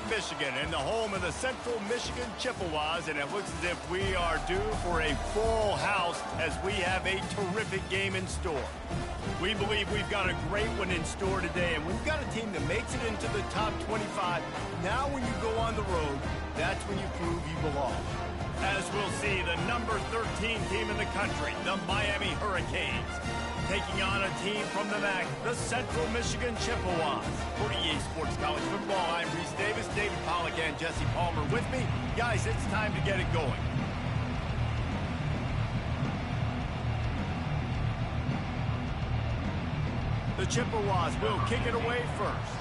Michigan, and the home of the Central Michigan Chippewas, and it looks as if we are due for a full house as we have a terrific game in store. We believe we've got a great one in store today, and we've got a team that makes it into the top 25. Now when you go on the road, that's when you prove you belong. As we'll see, the number 13 team in the country, the Miami Hurricanes, taking on a team from the MAC, the Central Michigan Chippewas. For EA Sports College Football, I'm Reese Davis, David Pollack, and Jesse Palmer with me. Guys, it's time to get it going. The Chippewas will kick it away first.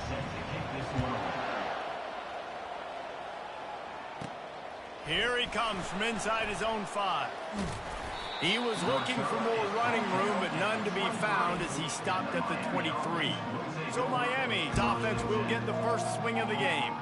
Here he comes from inside his own 5. He was looking for more running room, but none to be found as he stopped at the 23. So Miami's offense will get the first swing of the game.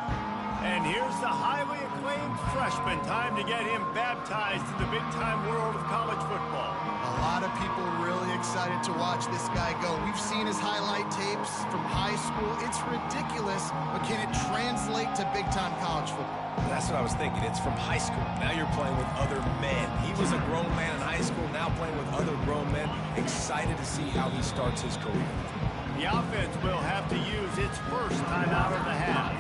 And here's the highly acclaimed freshman. Time to get him baptized in the big-time world of college football. A lot of people really excited to watch this guy go. We've seen his highlight tapes from high school. It's ridiculous, but can it translate to big-time college football? That's what I was thinking. It's from high school. Now you're playing with other men. He was a grown man in high school, now playing with other grown men. Excited to see how he starts his career. The offense will have to use its first timeout of the half.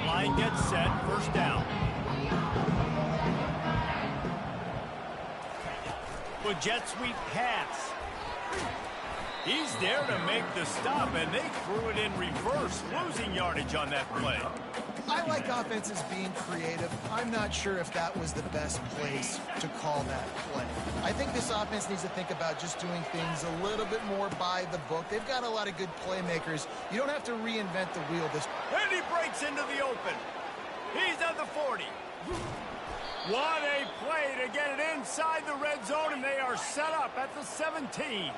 Line gets set, first down. With jet sweep pass. He's there to make the stop, and they threw it in reverse, losing yardage on that play. I like offenses being creative. I'm not sure if that was the best place to call that play. I think this offense needs to think about just doing things a little bit more by the book. They've got a lot of good playmakers. You don't have to reinvent the wheel this. And he breaks into the open. He's at the 40. What a play to get it inside the red zone, and they are set up at the 17.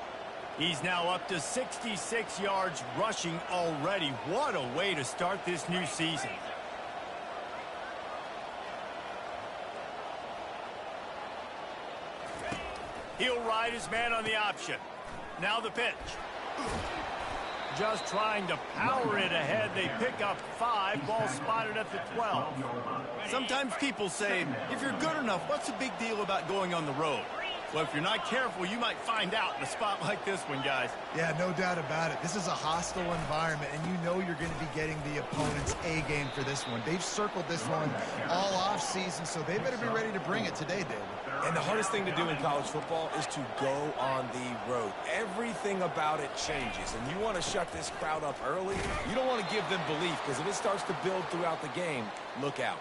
He's now up to 66 yards rushing already. What a way to start this new season. He'll ride his man on the option. Now the pitch. Just trying to power it ahead. They pick up 5. Ball spotted at the 12. Sometimes people say, if you're good enough, what's the big deal about going on the road? Well, if you're not careful, you might find out in a spot like this one, guys. Yeah, no doubt about it. This is a hostile environment, and you know you're going to be getting the opponent's A game for this one. They've circled this one all offseason, so they better be ready to bring it today, David. And the hardest thing to do in college football is to go on the road. Everything about it changes, and you want to shut this crowd up early. You don't want to give them belief, because if it starts to build throughout the game, look out.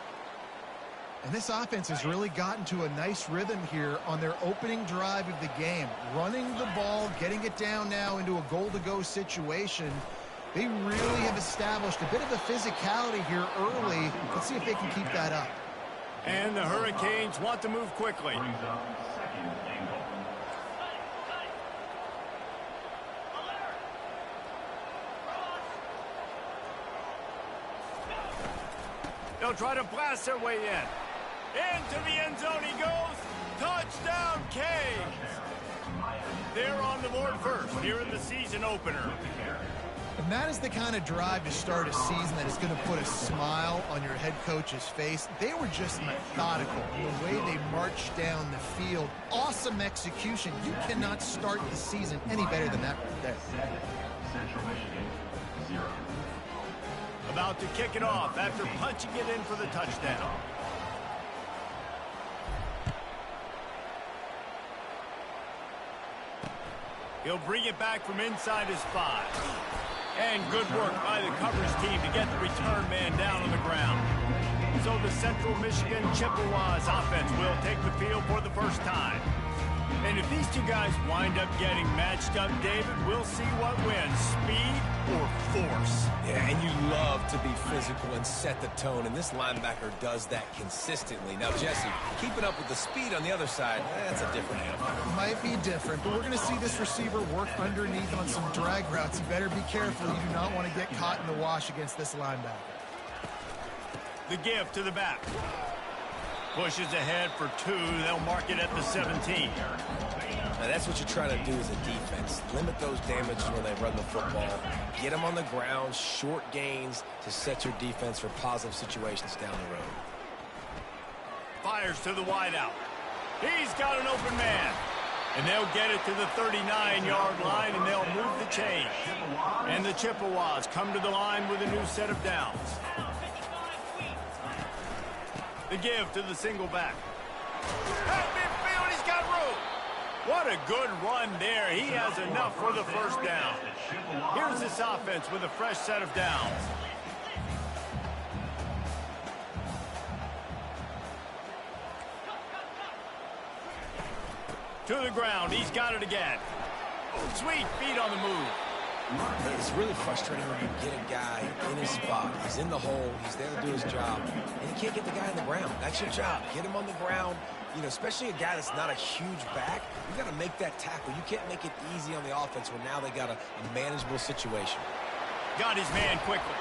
And this offense has really gotten to a nice rhythm here on their opening drive of the game. Running the ball, getting it down now into a goal-to-go situation. They really have established a bit of a physicality here early. Let's see if they can keep that up. And the Hurricanes want to move quickly. They'll try to blast their way in. Into the end zone he goes. Touchdown, Canes. They're on the board first here in the season opener. And that is the kind of drive to start a season that is going to put a smile on your head coach's face. They were just methodical in the way they marched down the field. Awesome execution. You cannot start the season any better than that right there. Central Michigan, 0. About to kick it off after punching it in for the touchdown. He'll bring it back from inside his 5. And good work by the coverage team to get the return man down on the ground. So the Central Michigan Chippewas offense will take the field for the first time. And if these two guys wind up getting matched up, David, we'll see what wins, speed or force. Yeah, and you love to be physical and set the tone, and this linebacker does that consistently. Now, Jesse, keeping up with the speed on the other side, that's a different animal. Might be different, but we're going to see this receiver work underneath on some drag routes. You better be careful. You do not want to get caught in the wash against this linebacker. The give to the back. Pushes ahead for 2. They'll mark it at the 17. And that's what you're trying to do as a defense. Limit those damages when they run the football. Get them on the ground, short gains to set your defense for positive situations down the road. Fires to the wideout. He's got an open man. And they'll get it to the 39-yard line, and they'll move the chains. And the Chippewas come to the line with a new set of downs. The give to the single back. At midfield, he's got room. What a good run there. He has enough for the first down. Here's this offense with a fresh set of downs. To the ground. He's got it again. Sweet feet on the move. It's really frustrating when you get a guy in his spot. He's in the hole. He's there to do his job. And you can't get the guy on the ground. That's your job. Get him on the ground. You know, especially a guy that's not a huge back. You got to make that tackle. You can't make it easy on the offense when now they got a manageable situation. Got his man quickly.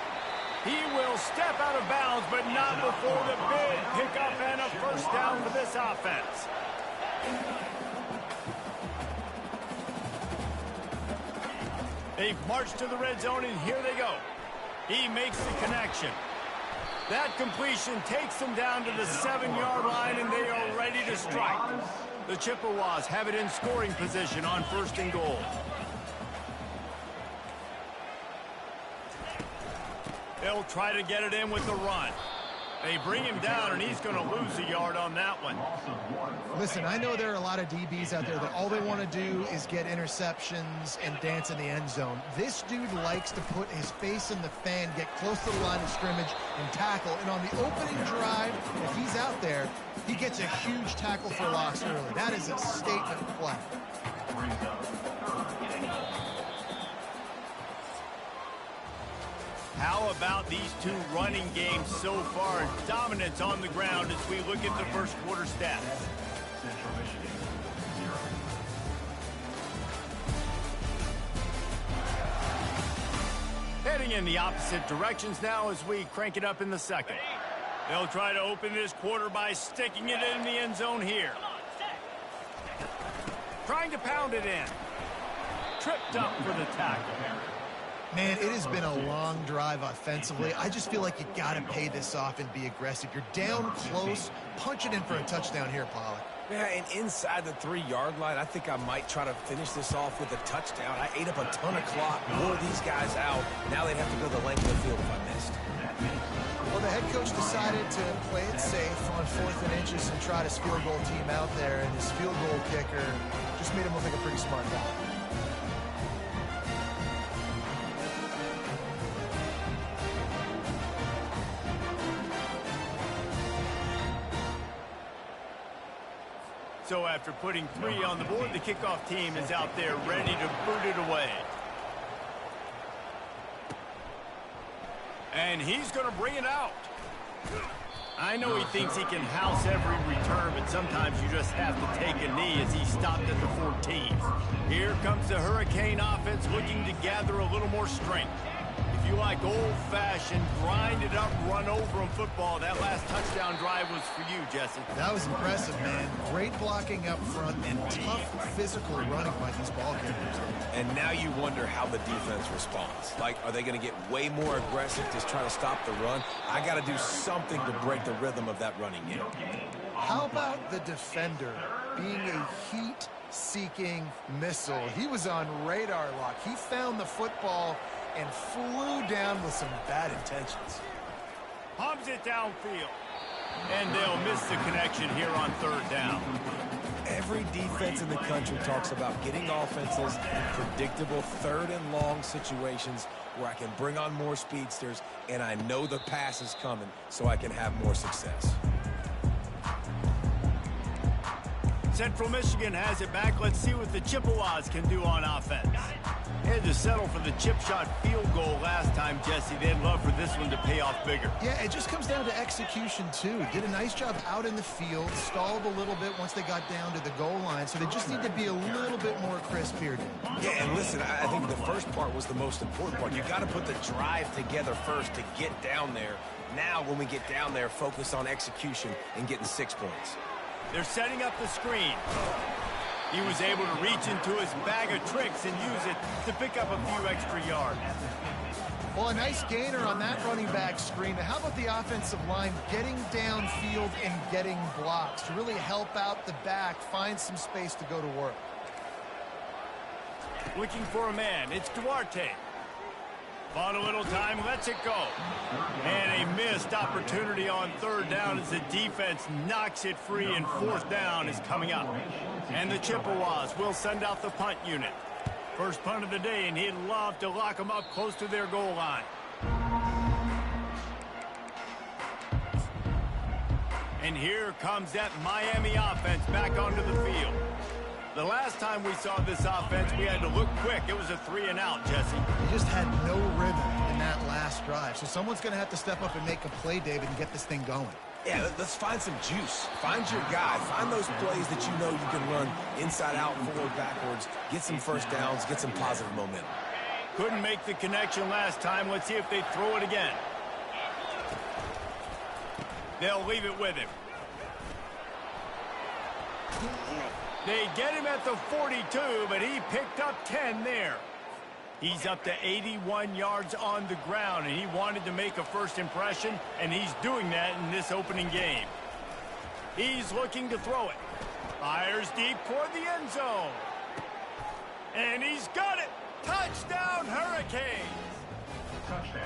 He will step out of bounds, but not before the big pickup and a first down for this offense. They've marched to the red zone, and here they go. He makes the connection. That completion takes them down to the 7-yard line, and they are ready to strike. The Chippewas have it in scoring position on 1st and goal. They'll try to get it in with the run. They bring him down, and he's going to lose a yard on that one. Listen, I know there are a lot of DBs out there that all they want to do is get interceptions and dance in the end zone. This dude likes to put his face in the fan, get close to the line of scrimmage, and tackle. And on the opening drive, if he's out there, he gets a huge tackle for loss early. That is a statement play. How about these two running games so far? Dominance on the ground as we look at the first quarter stats. Central Michigan, 0. Heading in the opposite directions now as we crank it up in the second. They'll try to open this quarter by sticking it in the end zone here. Trying to pound it in. Tripped up for the tackle. Man, it has been a long drive offensively. I just feel like you got to pay this off and be aggressive. You're down close. Punch it in for a touchdown here, Pollack. Yeah, and inside the 3-yard line, I think I might try to finish this off with a touchdown. I ate up a ton of clock, wore these guys out. Now they'd have to go the length of the field if I missed. Well, the head coach decided to play it safe on 4th and inches and try his field goal team out there, and his field goal kicker just made him look like a pretty smart guy. So after putting 3 on the board, the kickoff team is out there ready to boot it away. And he's going to bring it out. I know he thinks he can house every return, but sometimes you just have to take a knee as he stopped at the 14. Here comes the Hurricane offense looking to gather a little more strength. If you like old-fashioned, grind-it-up, run-over-'em football, that last touchdown drive was for you, Jesse. That was impressive, man. Great blocking up front and tough physical running by these ball carriers. And now you wonder how the defense responds. Like, are they going to get way more aggressive to try to stop the run? I got to do something to break the rhythm of that running game. How about the defender being a heat-seeking missile? He was on radar lock. He found the football and flew down with some bad intentions. Pumps it downfield. And they'll miss the connection here on 3rd down. Every defense in the country talks about getting offenses in predictable 3rd and long situations where I can bring on more speedsters and I know the pass is coming so I can have more success. Central Michigan has it back. Let's see what the Chippewas can do on offense. Had to settle for the chip shot field goal last time, Jesse. They'd love for this one to pay off bigger. Yeah, it just comes down to execution, too. Did a nice job out in the field, stalled a little bit once they got down to the goal line, so they just need to be a little bit more crisp here. Yeah, and listen, I think the first part was the most important part. You got to put the drive together first to get down there. Now, when we get down there, focus on execution and getting 6 points. They're setting up the screen. He was able to reach into his bag of tricks and use it to pick up a few extra yards. Well, a nice gainer on that running back screen. How about the offensive line getting downfield and getting blocks to really help out the back, find some space to go to work? Looking for a man. It's Duarte. Bought a little time, lets it go. And a missed opportunity on third down as the defense knocks it free, and fourth down is coming up. And the Chippewas will send out the punt unit. First punt of the day, and he'd love to lock them up close to their goal line. And here comes that Miami offense back onto the field. The last time we saw this offense, we had to look quick. It was a 3-and-out, Jesse. They just had no rhythm in that last drive. So someone's going to have to step up and make a play, David, and get this thing going. Yeah, let's find some juice. Find your guy. Find those plays that you know you can run inside out, forward, backwards. Get some first downs. Get some positive momentum. Couldn't make the connection last time. Let's see if they throw it again. They'll leave it with him. They get him at the 42, but he picked up 10 there. He's up to 81 yards on the ground, and he wanted to make a first impression, and he's doing that in this opening game. He's looking to throw it. Fires deep toward the end zone. And he's got it. Touchdown, Hurricanes. Touchdown.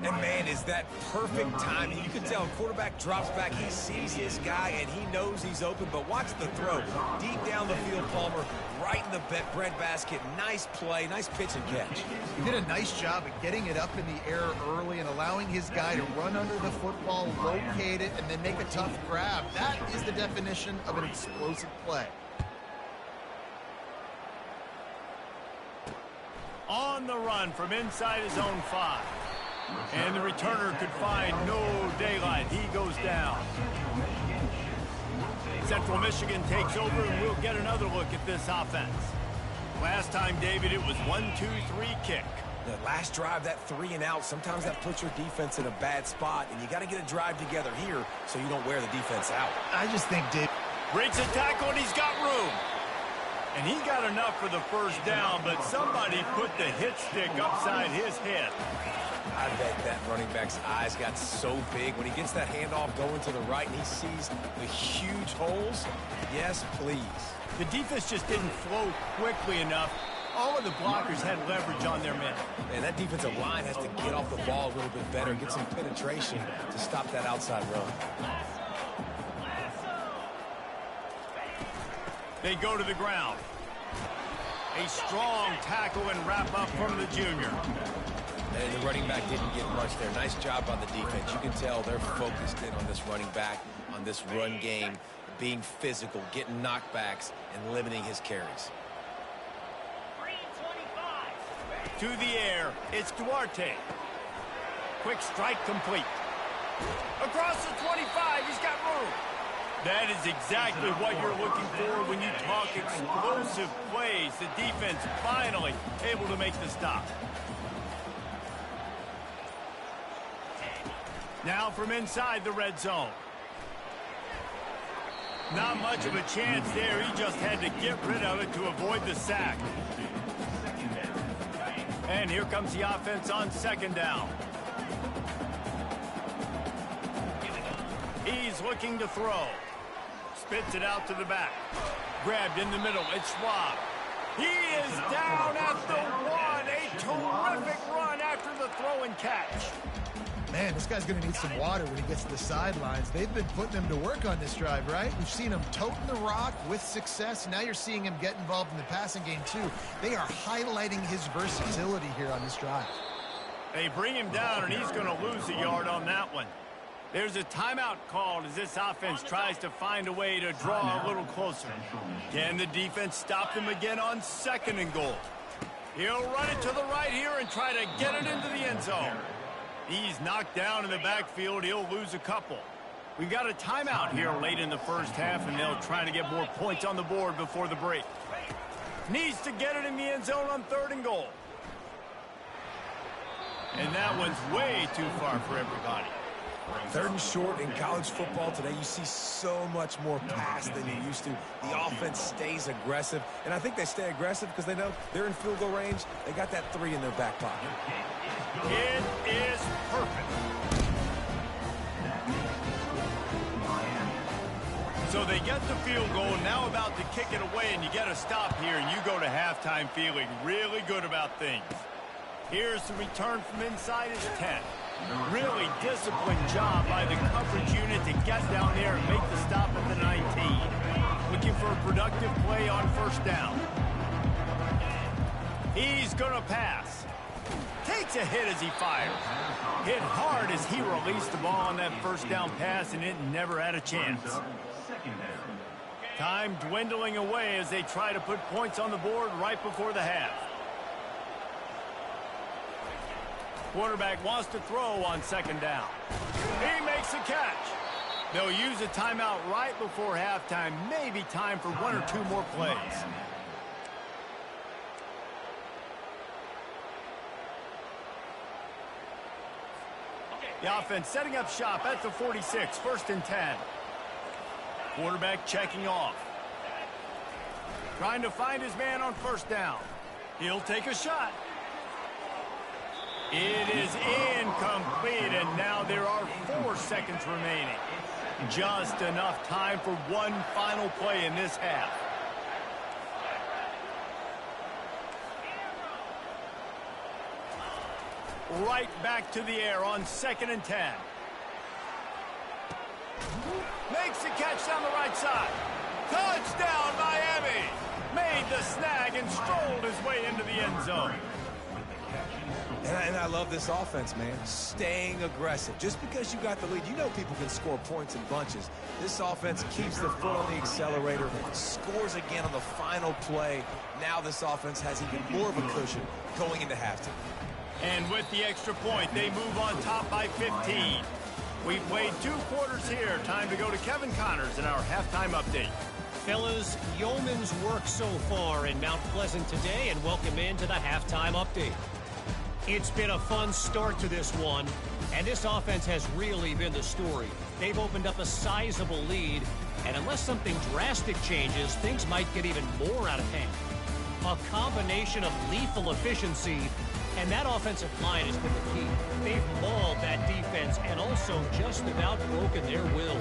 And, man, is that perfect timing. You can tell quarterback drops back. He sees his guy, and he knows he's open. But watch the throw. Deep down the field, Palmer, right in the bread basket. Nice play, nice pitch and catch. He did a nice job of getting it up in the air early and allowing his guy to run under the football, locate it, and then make a tough grab. That is the definition of an explosive play. On the run from inside his own 5. And the returner could find no daylight. He goes down. Central Michigan takes over, and we'll get another look at this offense. Last time, David, it was 1-2-3 kick. The last drive, that 3-and-out, sometimes that puts your defense in a bad spot, and you got to get a drive together here so you don't wear the defense out. I just think Dave Breaks a tackle, and he's got room. And he got enough for the first down, but somebody put the hit stick upside his head. I bet that running back's eyes got so big when he gets that handoff going to the right and he sees the huge holes. Yes, please. The defense just didn't flow quickly enough. All of the blockers had leverage on their men. And that defensive line has to get off the ball a little bit better, get some penetration to stop that outside run. They go to the ground. A strong tackle and wrap up from the junior. And the running back didn't get much there. Nice job on the defense. You can tell they're focused in on this running back, on this run game, being physical, getting knockbacks, and limiting his carries. To the air, it's Duarte. Quick strike complete. Across the 25, he's got room. That is exactly what you're looking for when you talk explosive plays. The defense finally able to make the stop. Now from inside the red zone. Not much of a chance there. He just had to get rid of it to avoid the sack. And here comes the offense on second down. He's looking to throw. Spits it out to the back. Grabbed in the middle. It's Schwab. He is down at the 1. A terrific run after the throw and catch. Man, this guy's going to need some water when he gets to the sidelines. They've been putting him to work on this drive, right? We've seen him toting the rock with success. Now you're seeing him get involved in the passing game, too. They are highlighting his versatility here on this drive. They bring him down, and he's going to lose a yard on that one. There's a timeout called as this offense tries to find a way to draw a little closer. Can the defense stop them again on second and goal? He'll run it to the right here and try to get it into the end zone. He's knocked down in the backfield. He'll lose a couple. We've got a timeout here late in the first half, and they'll try to get more points on the board before the break. Needs to get it in the end zone on third and goal. And that one's way too far for everybody. Third and short in college football today, you see so much more pass than you used to. The offense stays aggressive, and I think they stay aggressive because they know they're in field goal range. They got that 3 in their back pocket. It is perfect. So they get the field goal, now about to kick it away, and you get a stop here, and you go to halftime feeling really good about things. Here's the return from inside his 10. Really disciplined job by the coverage unit to get down there and make the stop at the 19. Looking for a productive play on first down. He's going to pass. Takes a hit as he fires. Hit hard as he released the ball on that first down pass, and it never had a chance. Time dwindling away as they try to put points on the board right before the half. Quarterback wants to throw on second down. He makes a catch. They'll use a timeout right before halftime. Maybe time for 1 or 2 more plays. The offense setting up shop at the 46, 1st and 10. Quarterback checking off. Trying to find his man on first down. He'll take a shot. It is incomplete, and now there are 4 seconds remaining. Just enough time for one final play in this half. Right back to the air on 2nd and 10. Makes the catch down the right side. Touchdown, Miami! Made the snag and strolled his way into the end zone. And I love this offense, man. Staying aggressive. Just because you got the lead, you know people can score points in bunches. This offense keeps the foot on the accelerator, scores again on the final play. Now this offense has even more of a cushion going into halftime. And with the extra point, they move on top by 15. We've played 2 quarters here. Time to go to Kevin Connors in our halftime update. Fellas, yeoman's work so far in Mount Pleasant today, and welcome into the halftime update. It's been a fun start to this one, and this offense has really been the story. They've opened up a sizable lead, and unless something drastic changes, things might get even more out of hand. A combination of lethal efficiency, and that offensive line has been the key. They've mauled that defense and also just about broken their will.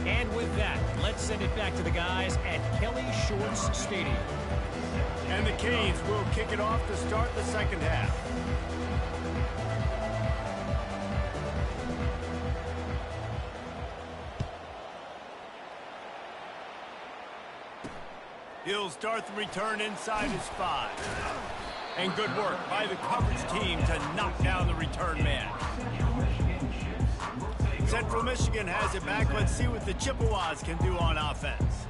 And with that, let's send it back to the guys at Kelly Shorts Stadium. And the Canes will kick it off to start the second half. He'll start the return inside his 5. And good work by the coverage team to knock down the return man. Central Michigan has it back. Let's see what the Chippewas can do on offense.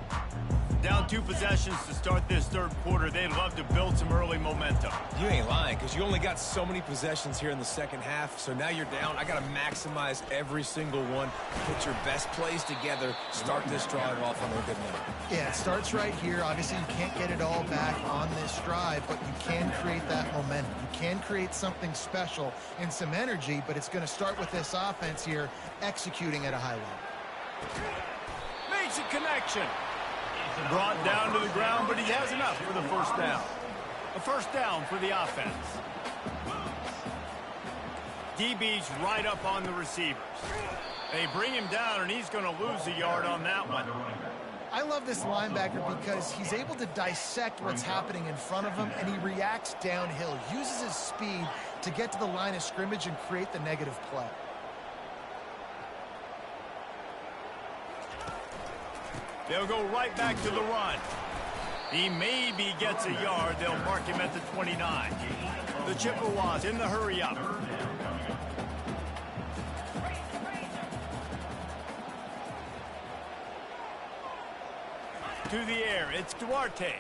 Down 2 possessions to start this third quarter. They'd love to build some early momentum. You ain't lying, because you only got so many possessions here in the second half, so now you're down. I got to maximize every single one. Put your best plays together. Start this drive off on a good note. Yeah, it starts right here. Obviously, you can't get it all back on this drive, but you can create that momentum. You can create something special and some energy, but it's going to start with this offense here executing at a high level. Makes a connection. Brought down to the ground, but he has enough for the first down. A first down for the offense. DB's right up on the receivers. They bring him down, and he's going to lose a yard on that one. I love this linebacker because he's able to dissect what's happening in front of him, and he reacts downhill, uses his speed to get to the line of scrimmage and create the negative play. They'll go right back to the run. He maybe gets a yard. They'll mark him at the 29. The Chippewas in the hurry up. To the air, it's Duarte.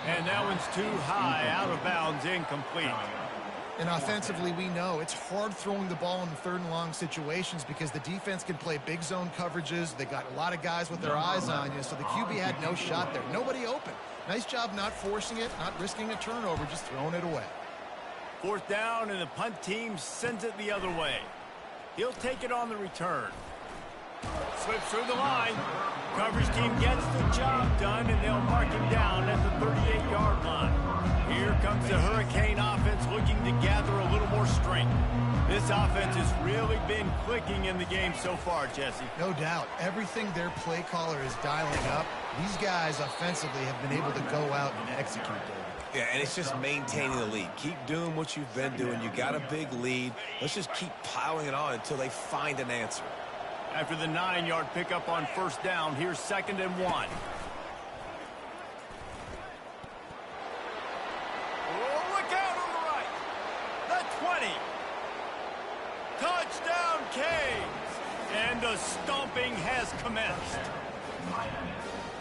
And that one's too high, out of bounds, incomplete. And offensively, we know it's hard throwing the ball in 3rd and long situations because the defense can play big zone coverages. They got a lot of guys with their eyes on you, so the QB had no shot there. Nobody open. Nice job not forcing it, not risking a turnover, just throwing it away. 4th down, and the punt team sends it the other way. He'll take it on the return. Slips through the line. Coverage team gets the job done, and they'll mark him down at the 38-yard line. Here comes the Hurricane offense looking to gather a little more strength. This offense has really been clicking in the game so far, Jesse. No doubt. Everything their play caller is dialing up, these guys offensively have been able to go out and execute, David. Yeah, and it's just maintaining the lead. Keep doing what you've been doing. You got a big lead. Let's just keep piling it on until they find an answer. After the 9-yard pickup on 1st down, here's 2nd and 1. Oh, look out on the right. The 20. Touchdown, Canes. And the stomping has commenced.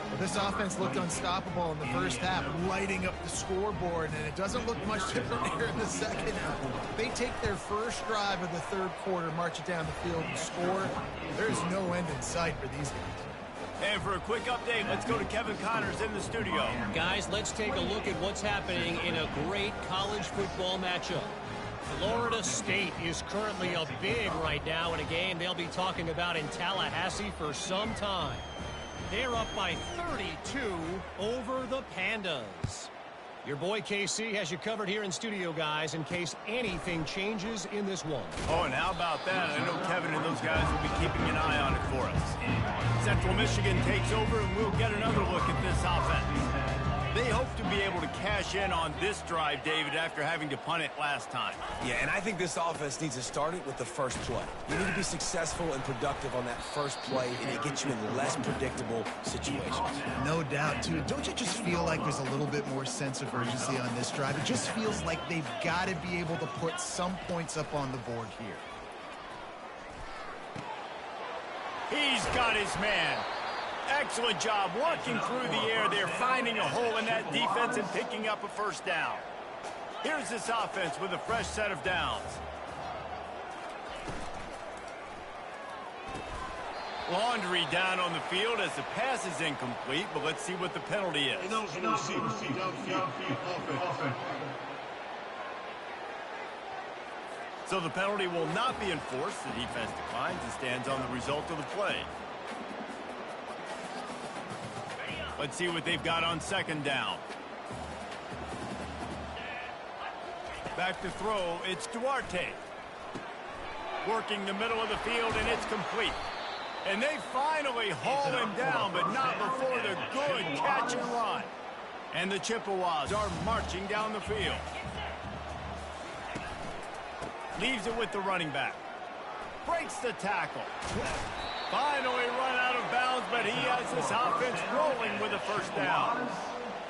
Well, this offense looked unstoppable in the first half, lighting up the scoreboard, and it doesn't look much different here in the second. They take their first drive of the 3rd quarter, march it down the field, and score. There's no end in sight for these guys. And for a quick update, let's go to Kevin Connors in the studio. Guys, let's take a look at what's happening in a great college football matchup. Florida State is currently up big right now in a game they'll be talking about in Tallahassee for some time. They're up by 32 over the Pandas. Your boy KC has you covered here in studio, guys, in case anything changes in this one. Oh, and how about that? I know Kevin and those guys will be keeping an eye on it for us. Central Michigan takes over, and we'll get another look at this offense. They hope to be able to cash in on this drive, David, after having to punt it last time. Yeah, and I think this offense needs to start it with the first play. You need to be successful and productive on that first play, and it gets you in less predictable situations. No doubt, too. Don't you just feel like there's a little bit more sense of urgency on this drive? It just feels like they've got to be able to put some points up on the board here. He's got his man. Excellent job working through the air there, finding a hole in that defense and picking up a 1st down. Here's this offense with a fresh set of downs. Laundry down on the field as the pass is incomplete, but let's see what the penalty is. So the penalty will not be enforced. The defense declines and stands on the result of the play. Let's see what they've got on 2nd down. Back to throw, it's Duarte. Working the middle of the field, and it's complete. And they finally haul him down, but not before the good catch and run. And the Chippewas are marching down the field. Leaves it with the running back. Breaks the tackle. Finally run out of bounds, but he has this offense rolling with a 1st down.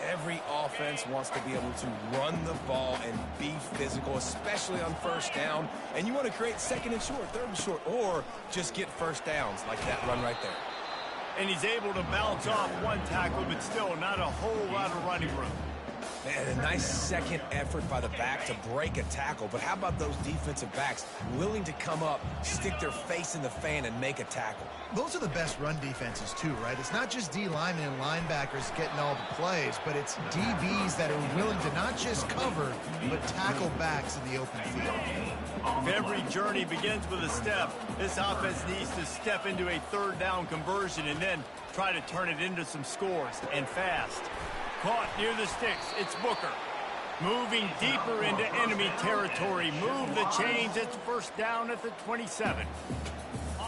Every offense wants to be able to run the ball and be physical, especially on 1st down. And you want to create 2nd and short, 3rd and short, or just get 1st downs like that run right there. And he's able to bounce off one tackle, but still not a whole lot of running room. Man, a nice second effort by the back to break a tackle. But how about those defensive backs willing to come up, stick their face in the fan, and make a tackle? Those are the best run defenses, too, right? It's not just D linemen and linebackers getting all the plays, but it's DBs that are willing to not just cover, but tackle backs in the open field. If every journey begins with a step, this offense needs to step into a 3rd down conversion and then try to turn it into some scores, and fast. Caught near the sticks, it's Booker. Moving deeper into enemy territory. Move the chains, it's 1st down at the 27.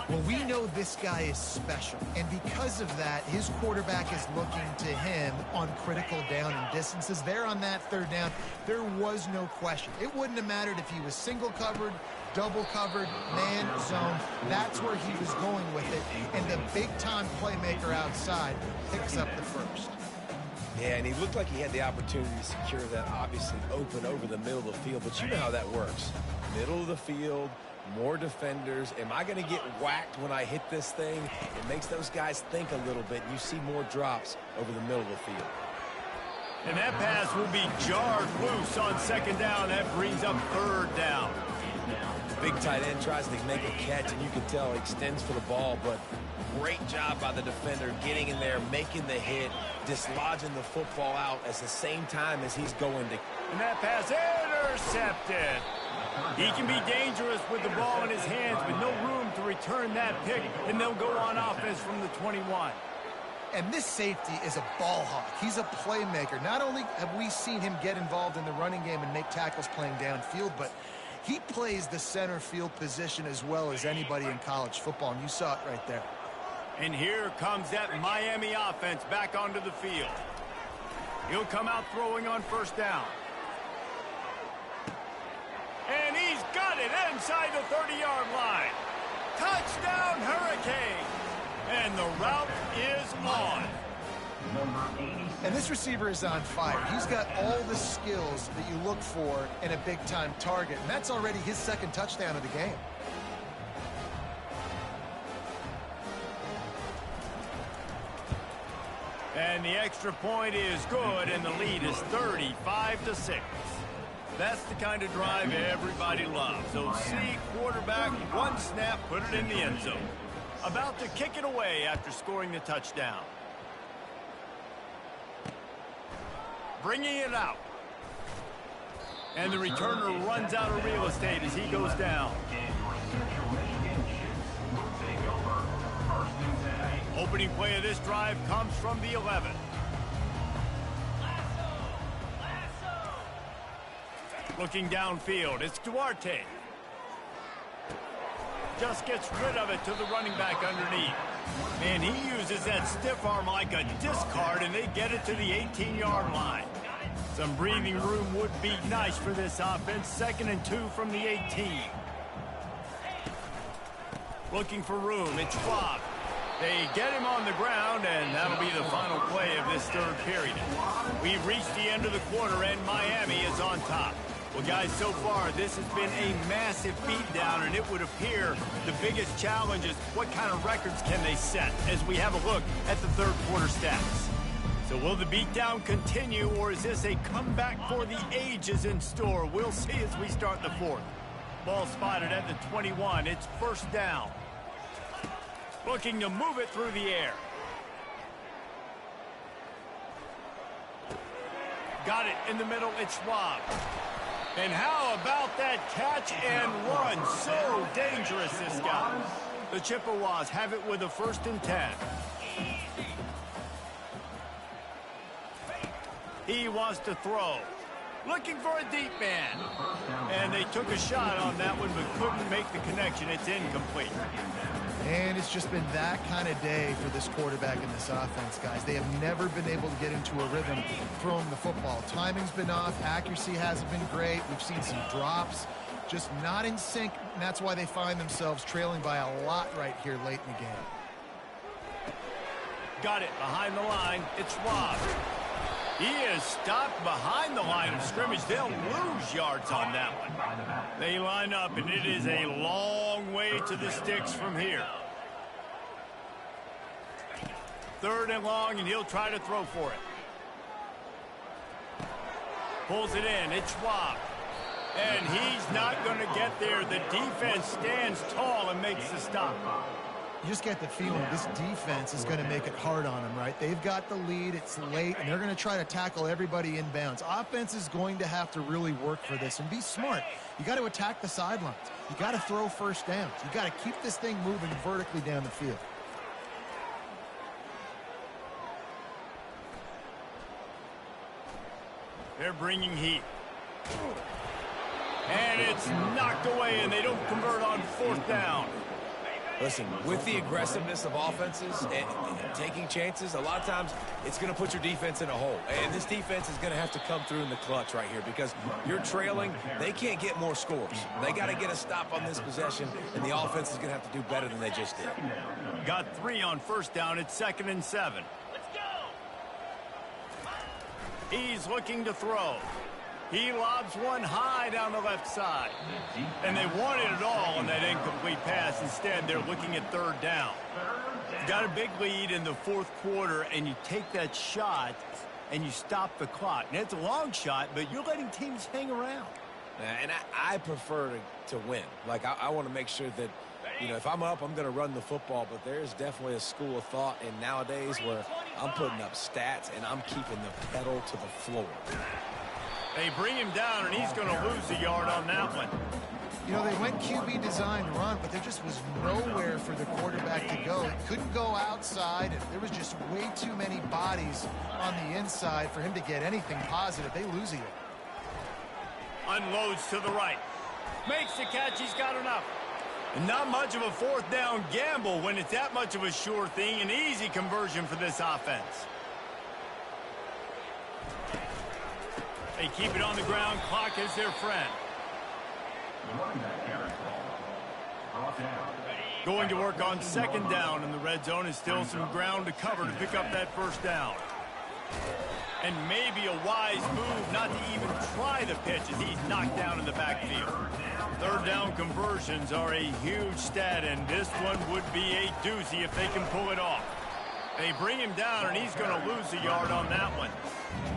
Well, we know this guy is special, and because of that, his quarterback is looking to him on critical down and distances. There on that 3rd down, there was no question. It wouldn't have mattered if he was single covered, double covered, man zone. That's where he was going with it, and the big-time playmaker outside picks up the 1st. Yeah, and he looked like he had the opportunity to secure that, obviously open over the middle of the field, but you know how that works. Middle of the field, more defenders. Am I going to get whacked when I hit this thing? It makes those guys think a little bit. You see more drops over the middle of the field. And that pass will be jarred loose on 2nd down. That brings up 3rd down. Big tight end tries to make a catch, and you can tell he extends for the ball, but Great job by the defender getting in there, making the hit, dislodging the football out at the same time as he's going to. And that pass intercepted. He can be dangerous with the ball in his hands, but no room to return that pick, and they'll go on offense from the 21. And this safety is a ball hawk. He's a playmaker. Not only have we seen him get involved in the running game and make tackles playing downfield, but he plays the center field position as well as anybody in college football, and you saw it right there. And here comes that Miami offense back onto the field. He'll come out throwing on first down. And he's got it inside the 30-yard line. Touchdown, Hurricane. And the route is on. And this receiver is on fire. He's got all the skills that you look for in a big-time target, and that's already his second touchdown of the game. And the extra point is good, and the lead is 35-6. That's the kind of drive everybody loves. So see quarterback, one snap, put it in the end zone. About to kick it away after scoring the touchdown. Bringing it out. And the returner runs out of real estate as he goes down. Opening play of this drive comes from the 11. Looking downfield, it's Duarte. Just gets rid of it to the running back underneath. And he uses that stiff arm like a discard, and they get it to the 18-yard line. Some breathing room would be nice for this offense. 2nd and 2 from the 18. Looking for room, it's Schwab. They get him on the ground, and that'll be the final play of this third period. We've reached the end of the quarter, and Miami is on top. Well, guys, so far, this has been a massive beatdown, and it would appear the biggest challenge is what kind of records can they set as we have a look at the third quarter stats. So will the beatdown continue, or is this a comeback for the ages in store? We'll see as we start the fourth. Ball spotted at the 21. It's first down. Looking to move it through the air. Got it in the middle. It's Schwab. And how about that catch and run? So dangerous, this guy. The Chippewas have it with a 1st and 10. He wants to throw. Looking for a deep man. And they took a shot on that one but couldn't make the connection. It's incomplete. And it's just been that kind of day for this quarterback in this offense, guys. They have never been able to get into a rhythm throwing the football. Timing's been off. Accuracy hasn't been great. We've seen some drops. Just not in sync, and that's why they find themselves trailing by a lot right here late in the game. Got it behind the line. It's Schwab. He is stopped behind the line of scrimmage. They'll lose yards on that one. They line up, and it is a long way to the sticks from here. 3rd and long, and he'll try to throw for it. Pulls it in. It's Schwab. And he's not going to get there. The defense stands tall and makes the stop. You just get the feeling this defense is going to make it hard on them, right? They've got the lead. It's late, and they're going to try to tackle everybody inbounds. Offense is going to have to really work for this and be smart. You got to attack the sidelines. You got to throw first downs. You got to keep this thing moving vertically down the field. They're bringing heat. And it's knocked away, and they don't convert on 4th down. Listen, with the aggressiveness of offenses and taking chances, a lot of times it's going to put your defense in a hole. And this defense is going to have to come through in the clutch right here because you're trailing. They can't get more scores. They got to get a stop on this possession, and the offense is going to have to do better than they just did. Got 3 on first down. It's 2nd and 7. He's looking to throw. He lobs one high down the left side. And they wanted it all on that incomplete pass. Instead, they're looking at 3rd down. Got a big lead in the 4th quarter, and you take that shot, and you stop the clock. And it's a long shot, but you're letting teams hang around. And I prefer to win. Like, I want to make sure that You know, if I'm up, I'm going to run the football, but there's definitely a school of thought in nowadays where I'm putting up stats and I'm keeping the pedal to the floor. They bring him down, and he's going to lose a yard on that one. You know, they went QB design run, but there just was nowhere for the quarterback to go. He couldn't go outside, and there was just way too many bodies on the inside for him to get anything positive. They lose a yard. Unloads to the right. Makes the catch. He's got enough. And not much of a fourth down gamble when it's that much of a sure thing. An easy conversion for this offense. They keep it on the ground. Clock is their friend. Going to work on second down in the red zone, and still some ground to cover to pick up that first down. And maybe a wise move not to even try the pitch as he's knocked down in the backfield. Third down conversions are a huge stat, and this one would be a doozy if they can pull it off. They bring him down, and he's going to lose a yard on that one.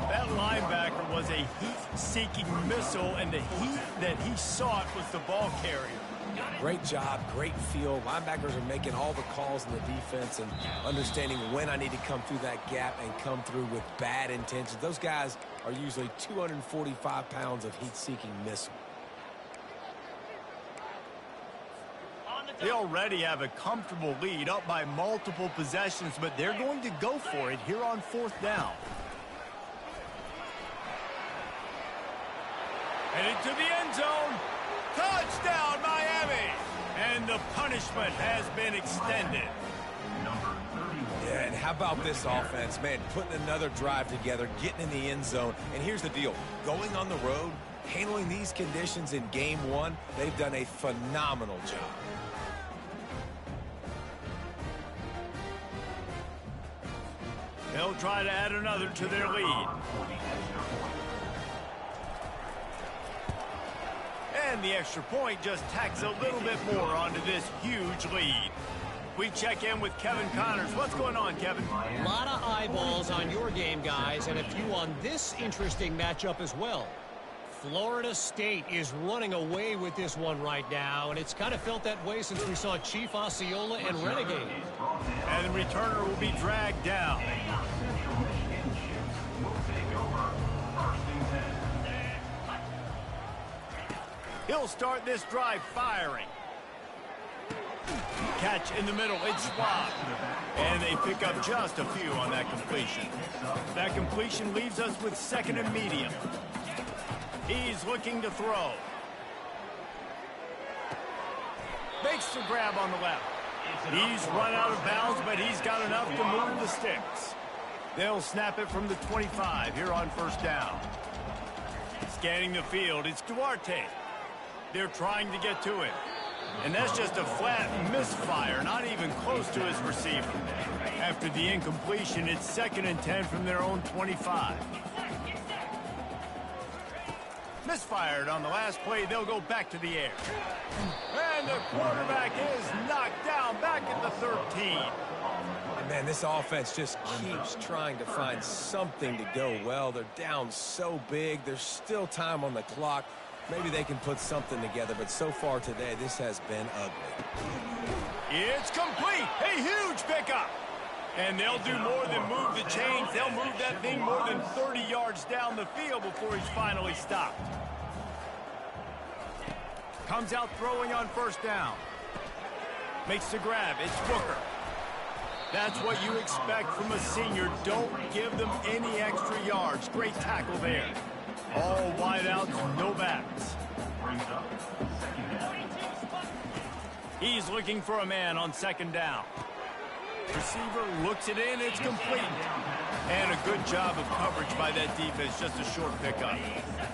That linebacker was a heat-seeking missile, and the heat that he sought was the ball carrier. Great job, great feel. Linebackers are making all the calls in the defense and understanding when I need to come through that gap and come through with bad intentions. Those guys are usually 245 pounds of heat-seeking missile. They already have a comfortable lead, up by multiple possessions, but they're going to go for it here on fourth down. Headed to the end zone. Touchdown, Miami! And the punishment has been extended. Yeah, and how about this offense, man, putting another drive together, getting in the end zone. And here's the deal. Going on the road, handling these conditions in game one, they've done a phenomenal job. They'll try to add another to their lead. And the extra point just tacks a little bit more onto this huge lead. We check in with Kevin Connors. What's going on, Kevin? A lot of eyeballs on your game, guys, and a few on this interesting matchup as well. Florida State is running away with this one right now, and it's kind of felt that way since we saw Chief Osceola and Renegade. And the returner will be dragged down. He'll start this drive firing. Catch in the middle, it's Schwab. And they pick up just a few on that completion. That completion leaves us with second and medium. He's looking to throw. Makes the grab on the left. He's run out of bounds, but he's got enough to move the sticks. They'll snap it from the 25 here on first down. Scanning the field, it's Duarte. They're trying to get to it. And that's just a flat misfire, not even close to his receiver. After the incompletion, it's second and 10 from their own 25. Misfired on the last play. They'll go back to the air. And the quarterback is knocked down back at the 13. And man, this offense just keeps trying to find something to go well. They're down so big. There's still time on the clock. Maybe they can put something together, but so far today, this has been ugly. It's complete. A huge pickup. And they'll do more than move the chains. They'll move that thing more than 30 yards down the field before he's finally stopped. Comes out throwing on first down. Makes the grab. It's Booker. That's what you expect from a senior. Don't give them any extra yards. Great tackle there. All wideouts, no backs. He's looking for a man on second down. Receiver looks it in, it's complete. And a good job of coverage by that defense, just a short pickup.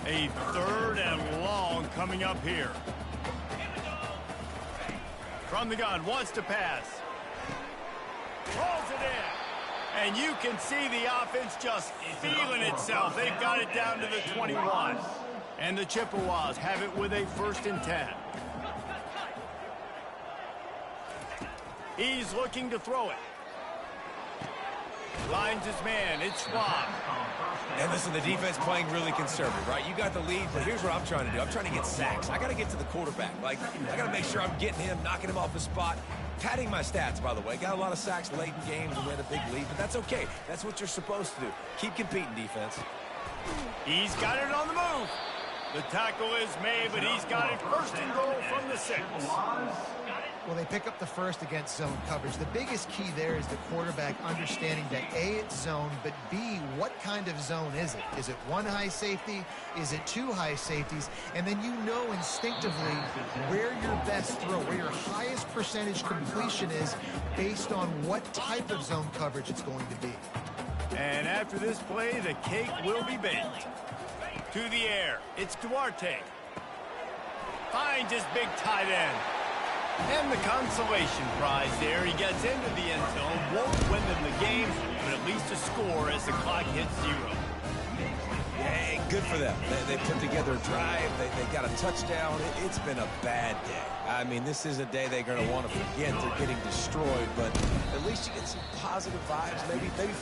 A third and long coming up here. From the gun, wants to pass. Rolls it in. And you can see the offense just feeling itself. They've got it down to the 21. And the Chippewas have it with a first and 10. He's looking to throw it. Lines his man. It's Schwab. And listen, the defense playing really conservative, right? You got the lead, but here's what I'm trying to do. I'm trying to get sacks. I got to get to the quarterback. Like, I got to make sure I'm getting him, knocking him off his spot. Padding my stats, by the way. Got a lot of sacks late in games and we had a big lead, but that's okay. That's what you're supposed to do. Keep competing, defense. He's got it on the move. The tackle is made, but he's got it first and goal from the 6. Well, they pick up the first against zone coverage. The biggest key there is the quarterback understanding that A, it's zone, but B, what kind of zone is it? Is it one high safety? Is it two high safeties? And then you know instinctively where your best throw, where your highest percentage completion is based on what type of zone coverage it's going to be. And after this play, the cake will be baked. To the air, it's Duarte. Finds his big tight end. And the consolation prize there. He gets into the end zone, won't win them the game, but at least a score as the clock hits 0. Hey, good for them. They put together a drive. They got a touchdown. It's been a bad day. I mean, this is a day they're going to want to forget. They're getting destroyed, but at least you get some positive vibes. Maybe finish